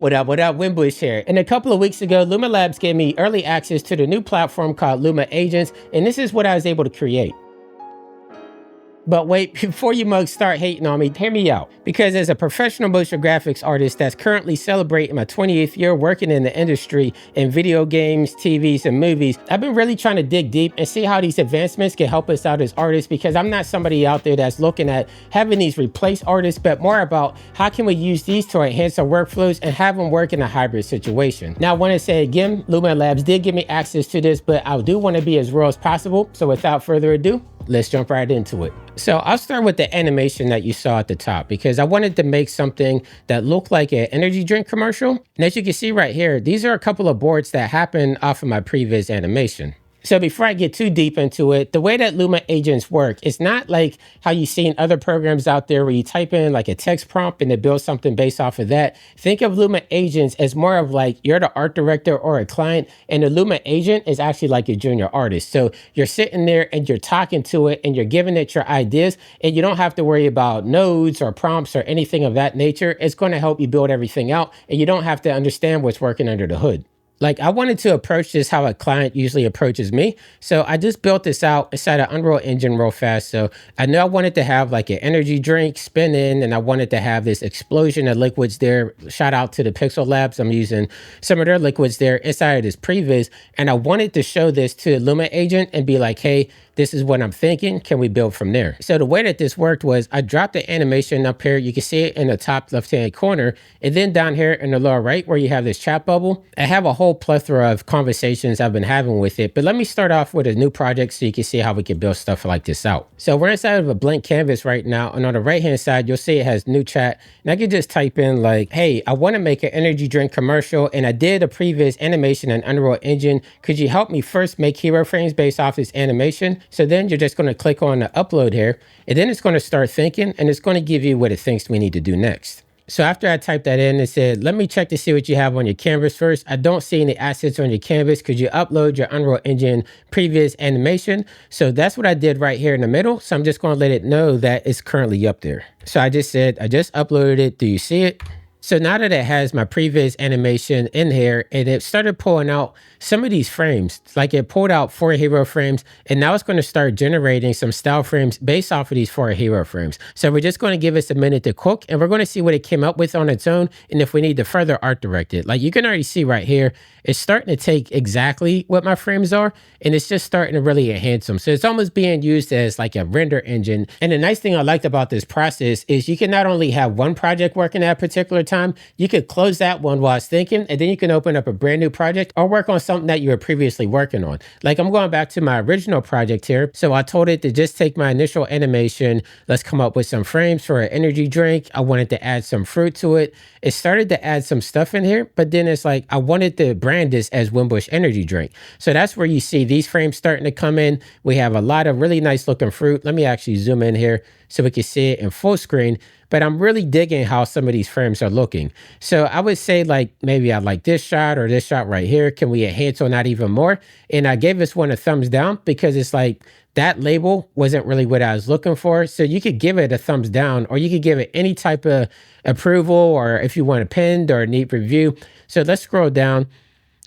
What up, Winbush here. And a couple of weeks ago, Luma Labs gave me early access to the new platform called Luma Agents, and this is what I was able to create. But wait, before you mugs start hating on me, hear me out. Because as a professional motion graphics artist that's currently celebrating my 28th year working in the industry in video games, TVs, and movies, I've been really trying to dig deep and see how these advancements can help us out as artists, because I'm not somebody out there that's looking at having these replace artists, but more about how can we use these to enhance our workflows and have them work in a hybrid situation. Now, I want to say again, Luma Labs did give me access to this, but I do want to be as real as possible. So without further ado, let's jump right into it. So I'll start with the animation that you saw at the top, because I wanted to make something that looked like an energy drink commercial. And as you can see right here, these are a couple of boards that happen off of my previs animation. So before I get too deep into it, the way that Luma Agents work is not like how you see in other programs out there where you type in like a text prompt and it builds something based off of that. Think of Luma Agents as more of like you're the art director or a client, and the Luma Agent is actually like your junior artist. So you're sitting there and you're talking to it and you're giving it your ideas, and you don't have to worry about nodes or prompts or anything of that nature. It's going to help you build everything out, and you don't have to understand what's working under the hood. Like, I wanted to approach this how a client usually approaches me. So I just built this out inside an Unreal Engine real fast. So I know I wanted to have like an energy drink spinning, and I wanted to have this explosion of liquids there. Shout out to the Pixel Labs. I'm using some of their liquids there inside of this previs. And I wanted to show this to Luma Agent and be like, hey, this is what I'm thinking. Can we build from there? So the way that this worked was I dropped the animation up here. You can see it in the top left-hand corner. And then down here in the lower right where you have this chat bubble, I have a whole plethora of conversations I've been having with it. But let me start off with a new project so you can see how we can build stuff like this out. So we're inside of a blank canvas right now. And on the right-hand side, you'll see it has new chat. And I can just type in like, hey, I want to make an energy drink commercial, and I did a previous animation in Unreal Engine. Could you help me first make hero frames based off this animation? So then you're just going to click on the upload here, and then it's going to start thinking, and it's going to give you what it thinks we need to do next. So after I typed that in, it said, let me check to see what you have on your canvas first. I don't see any assets on your canvas. Could you upload your Unreal Engine previous animation? So that's what I did right here in the middle. So I'm just going to let it know that it's currently up there. So I just said, I just uploaded it. Do you see it? So now that it has my previous animation in here, and it started pulling out some of these frames, like it pulled out 4 hero frames, and now it's going to start generating some style frames based off of these 4 hero frames. So we're just going to give us a minute to cook, and we're going to see what it came up with on its own, and if we need to further art direct it. Like you can already see right here, it's starting to take exactly what my frames are, and it's just starting to really enhance them. So it's almost being used as like a render engine. And the nice thing I liked about this process is you can not only have one project working at a particular time, you could close that one while it's thinking, and then you can open up a brand new project or work on something that you were previously working on. Like I'm going back to my original project here. So I told it to just take my initial animation. Let's come up with some frames for an energy drink. I wanted to add some fruit to it. It started to add some stuff in here, but then it's like, I wanted to brand this as Winbush energy drink. So that's where you see these frames starting to come in. We have a lot of really nice looking fruit. Let me actually zoom in here so we can see it in full screen. But I'm really digging how some of these frames are looking. So I would say like, maybe I like this shot or this shot right here. Can we enhance on that even more? And I gave this one a thumbs down because it's like, that label wasn't really what I was looking for. So you could give it a thumbs down, or you could give it any type of approval, or if you want a pinned or a neat review. So let's scroll down.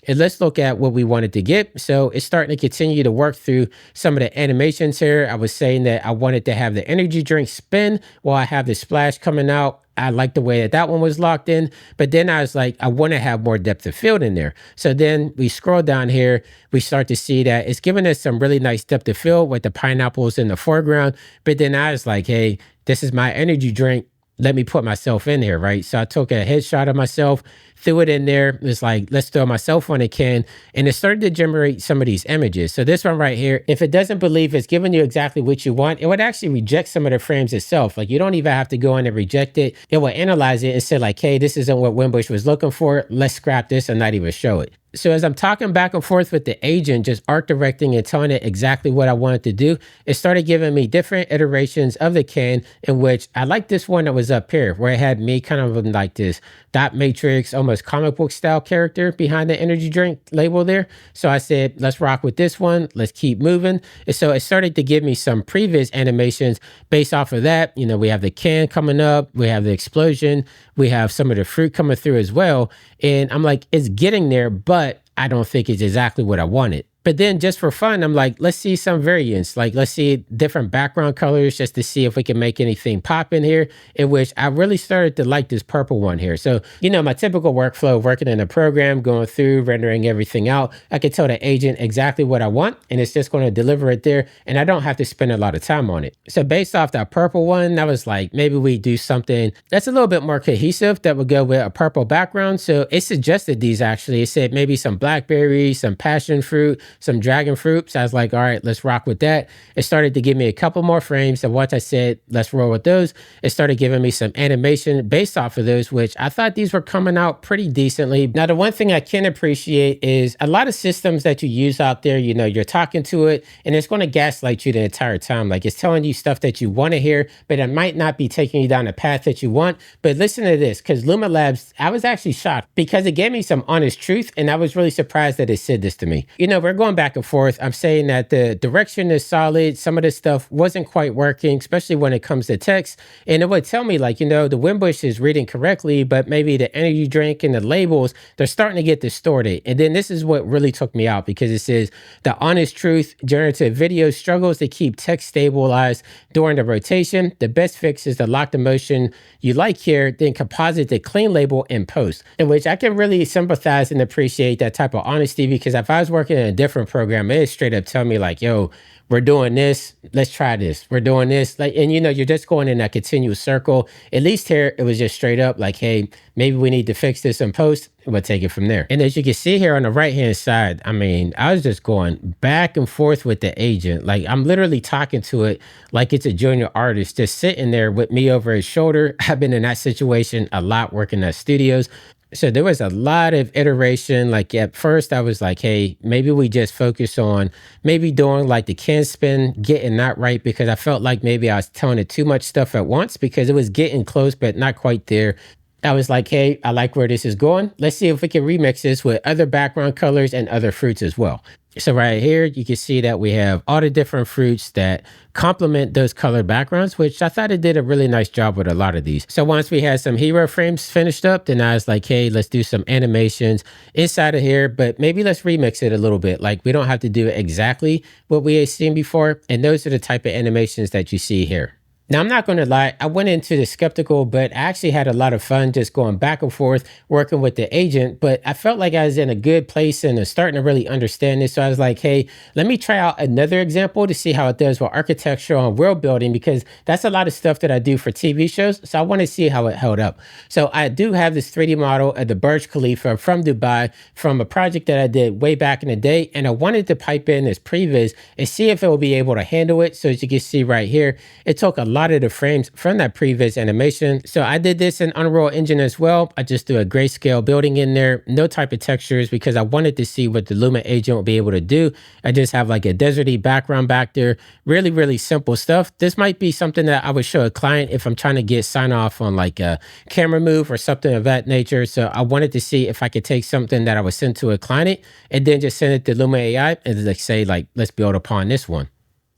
And let's look at what we wanted to get. So it's starting to continue to work through some of the animations here. I was saying that I wanted to have the energy drink spin while I have the splash coming out. I like the way that that one was locked in, but then I was like, I want to have more depth of field in there. So then we scroll down here, we start to see that it's giving us some really nice depth of field with the pineapples in the foreground. But then I was like, hey, this is my energy drink. Let me put myself in here, right? So I took a headshot of myself, threw it in there. It's like, let's throw myself on a can. And it started to generate some of these images. So this one right here, if it doesn't believe it's giving you exactly what you want, it would actually reject some of the frames itself. Like you don't even have to go in and reject it. It will analyze it and say like, hey, this isn't what Winbush was looking for. Let's scrap this and not even show it. So as I'm talking back and forth with the agent, just art directing and telling it exactly what I wanted to do, it started giving me different iterations of the can, in which I like this one that was up here, where it had me kind of like this dot matrix, almost comic book style character behind the energy drink label there. So I said, let's rock with this one. Let's keep moving. And so it started to give me some previous animations based off of that. You know, we have the can coming up, we have the explosion, We have some of the fruit coming through as well. And I'm like, it's getting there, but I don't think it's exactly what I wanted. But then just for fun, I'm like, let's see some variants. Like, let's see different background colors just to see if we can make anything pop in here, in which I really started to like this purple one here. So, my typical workflow, working in a program, going through, rendering everything out, I can tell the agent exactly what I want, and it's just going to deliver it there, and I don't have to spend a lot of time on it. So based off that purple one, I was like, maybe we do something that's a little bit more cohesive that would go with a purple background. So it suggested these actually. It said maybe some blackberries, some passion fruit, some dragon fruit. So I was like, all right, let's rock with that. It started to give me a couple more frames. And once I said, let's roll with those, it started giving me some animation based off of those, which I thought these were coming out pretty decently. Now, the one thing I can appreciate is a lot of systems that you use out there, you're talking to it and it's going to gaslight you the entire time. Like, it's telling you stuff that you want to hear, but it might not be taking you down the path that you want. But listen to this, because Luma Labs, I was actually shocked because it gave me some honest truth. And I was really surprised that it said this to me. We're going back and forth. I'm saying that the direction is solid. Some of this stuff wasn't quite working, especially when it comes to text. And it would tell me like, the Winbush is reading correctly, but maybe the energy drink and the labels, they're starting to get distorted. And then this is what really took me out, because it says the honest truth, generative video struggles to keep text stabilized during the rotation. The best fix is to lock the motion you like here, then composite the clean label in post. In which I can really sympathize and appreciate that type of honesty, because if I was working in a different program, it straight up tell me like, yo, we're doing this, let's try this, we're doing this. Like, and you're just going in that continuous circle. At least here, it was just straight up like, hey, maybe we need to fix this in post, and we'll take it from there. And as you can see here on the right-hand side, I was just going back and forth with the agent. Like, I'm literally talking to it like it's a junior artist, just sitting there with me over his shoulder. I've been in that situation a lot working at studios. So there was a lot of iteration. Like, at first I was like, hey, maybe we just focus on maybe doing like the can spin, getting that right, because I felt like maybe I was telling it too much stuff at once, because it was getting close, but not quite there. I was like, hey, I like where this is going. Let's see if we can remix this with other background colors and other fruits as well. So right here, you can see that we have all the different fruits that complement those colored backgrounds, which I thought it did a really nice job with a lot of these. So once we had some hero frames finished up, then I was like, hey, let's do some animations inside of here, but maybe let's remix it a little bit. Like, we don't have to do exactly what we had seen before. And those are the type of animations that you see here. Now, I'm not going to lie, I went into the skeptical, but I actually had a lot of fun just going back and forth, working with the agent. But I felt like I was in a good place and starting to really understand this. So I was like, hey, let me try out another example to see how it does with architectural and world building, because that's a lot of stuff that I do for TV shows. So I want to see how it held up. So I do have this 3D model of the Burj Khalifa from Dubai, from a project that I did way back in the day. And I wanted to pipe in this previs and see if it will be able to handle it. So as you can see right here, it took a lot of the frames from that previs animation. So I did this in Unreal Engine as well. I just do a grayscale building in there, no type of textures, because I wanted to see what the Luma agent would be able to do. I just have like a deserty background back there. Really, really simple stuff. This might be something that I would show a client if I'm trying to get sign off on like a camera move or something of that nature. So I wanted to see if I could take something that I would send to a client and then just send it to Luma AI and like say, like, let's build upon this one.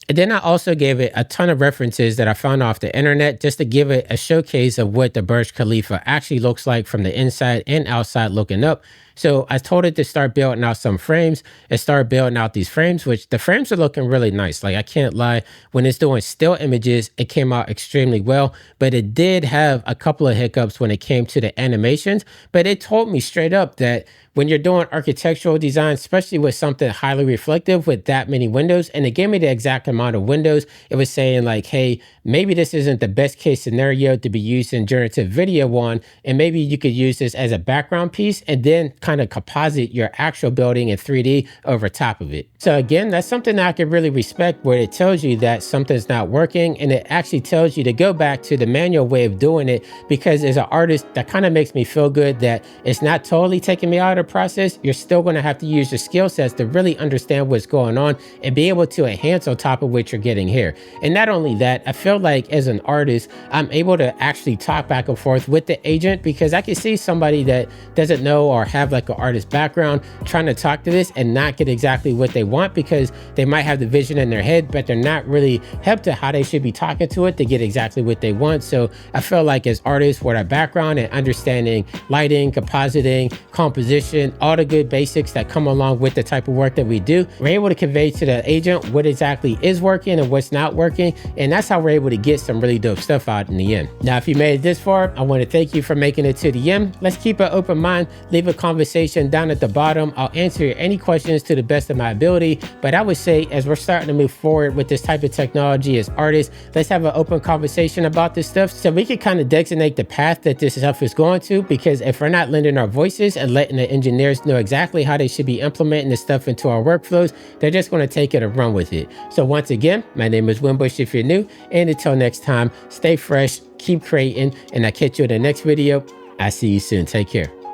And then I also gave it a ton of references that I found off the internet just to give it a showcase of what the Burj Khalifa actually looks like from the inside and outside looking up. So I told it to start building out some frames and start building out these frames, which the frames are looking really nice. Like, I can't lie, when it's doing still images, it came out extremely well, but it did have a couple of hiccups when it came to the animations. But it told me straight up that when you're doing architectural design, especially with something highly reflective with that many windows, and it gave me the exact amount of windows, it was saying like, hey, maybe this isn't the best case scenario to be used in generative video on, and maybe you could use this as a background piece and then kind of composite your actual building in 3D over top of it. So again, that's something that I could really respect, where it tells you that something's not working, and it actually tells you to go back to the manual way of doing it, because as an artist, that kind of makes me feel good that it's not totally taking me out of the process. You're still going to have to use your skill sets to really understand what's going on and be able to enhance on top of what you're getting here. And not only that, I feel like as an artist, I'm able to actually talk back and forth with the agent, because I can see somebody that doesn't know or have like an artist background trying to talk to this and not get exactly what they want, because they might have the vision in their head, but they're not really helped to how they should be talking to it to get exactly what they want. So I feel like as artists with our background and understanding lighting, compositing, composition, all the good basics that come along with the type of work that we do, we're able to convey to the agent what exactly is working and what's not working. And that's how we're able to get some really dope stuff out in the end. Now, if you made it this far, I want to thank you for making it to the end. Let's keep an open mind, leave a conversation down at the bottom. I'll answer any questions to the best of my ability. But I would say, as we're starting to move forward with this type of technology as artists, let's have an open conversation about this stuff so we can kind of designate the path that this stuff is going to. Because if we're not lending our voices and letting the engineers know exactly how they should be implementing this stuff into our workflows, they're just going to take it and run with it. So once again, my name is Winbush if you're new, and until next time, stay fresh, keep creating, and I'll catch you in the next video. I'll see you soon. Take care.